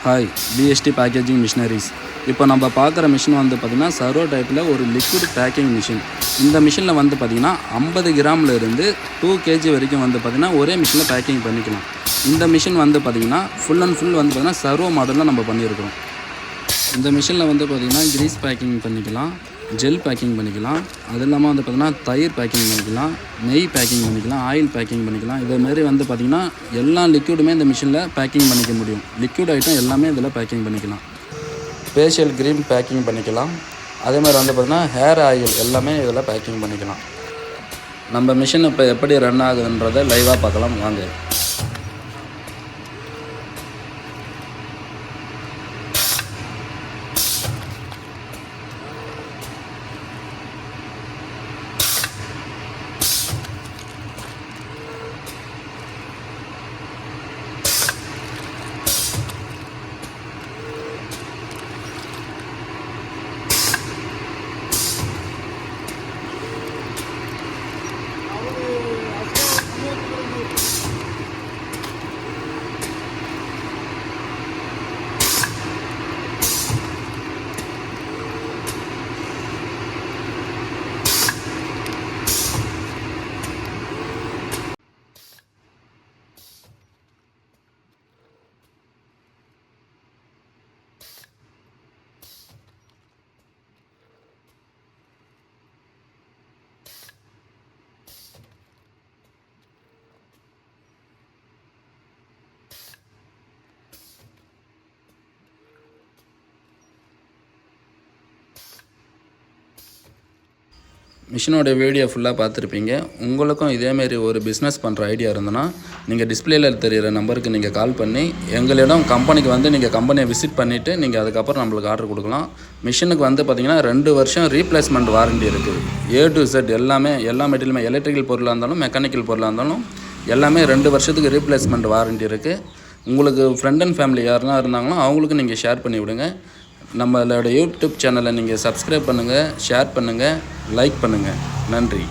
Hi BST packaging machineries. இப்போ நம்ம பார்க்குற மிஷின் வந்து பார்த்திங்கன்னா சர்வோ டைப்பில் ஒரு லிக்விட் பேக்கிங் மிஷின். இந்த மிஷினில் வந்து பார்த்திங்கன்னா 50 கிராமில் இருந்து 2 kg வரைக்கும் வந்து பார்த்திங்கன்னா ஒரே மிஷினில் பேக்கிங் பண்ணிக்கலாம். இந்த மிஷின் வந்து பார்த்திங்கன்னா ஃபுல் அண்ட் ஃபுல் வந்து பார்த்திங்கன்னா சர்வோ மாடலில் நம்ம பண்ணியிருக்கிறோம். இந்த மிஷினில் வந்து பார்த்திங்கன்னா கிரீஸ் பேக்கிங் பண்ணிக்கலாம், ஜெல் பேக்கிங் பண்ணிக்கலாம், அது இல்லாமல் வந்து பார்த்திங்கன்னா தயிர் பேக்கிங் பண்ணிக்கலாம், நெய் பேக்கிங் பண்ணிக்கலாம், ஆயில் பேக்கிங் பண்ணிக்கலாம். இதேமாரி வந்து பார்த்திங்கன்னா எல்லா லிக்விடுமே இந்த மிஷினில் பேக்கிங் பண்ணிக்க முடியும். லிக்விட் ஐட்டம் எல்லாமே இதில் பேக்கிங் பண்ணிக்கலாம். ஃபேஷியல் க்ரீம் பேக்கிங் பண்ணிக்கலாம். அதே மாதிரி வந்து பார்த்திங்கன்னா ஹேர் ஆயில் எல்லாமே இதில் பேக்கிங் பண்ணிக்கலாம். நம்ம மிஷின் இப்போ எப்படி ரன் ஆகுதுன்றதை லைவாக பார்க்கலாம் வாங்க. மிஷினோட வீடியோ ஃபுல்லாக பார்த்துருப்பீங்க. உங்களுக்கும் இதேமாரி ஒரு பிஸ்னஸ் பண்ணுற ஐடியா இருந்ததுன்னா நீங்கள் டிஸ்பிளேயில் தெரிகிற நம்பருக்கு நீங்கள் கால் பண்ணி எங்களிடம் கம்பெனிக்கு வந்து நீங்கள் கம்பெனியை விசிட் பண்ணிவிட்டு நீங்கள் அதுக்கப்புறம் நம்மளுக்கு ஆர்டர் கொடுக்கலாம். மிஷினுக்கு வந்து பார்த்திங்கன்னா 2 வருஷம் ரீப்ளேஸ்மெண்ட் வாரண்டி இருக்குது. A to Z எல்லாமே, எல்லா மெட்டீரியலுமே, எலக்ட்ரிக்கல் பொருளாக இருந்தாலும் மெக்கானிக்கல் பொருளாக இருந்தாலும் எல்லாமே 2 வருஷத்துக்கு ரீப்ளேஸ்மெண்ட் வாரண்டி இருக்குது. உங்களுக்கு ஃப்ரெண்ட் அண்ட் ஃபேமிலி யாருன்னா இருந்தாங்களோ அவங்களுக்கு நீங்கள் ஷேர் பண்ணி விடுங்க. நம்மளோட யூடியூப் சேனலை நீங்கள் சப்ஸ்கிரைப் பண்ணுங்கள், ஷேர் பண்ணுங்கள், லைக் பண்ணுங்கள். நன்றி.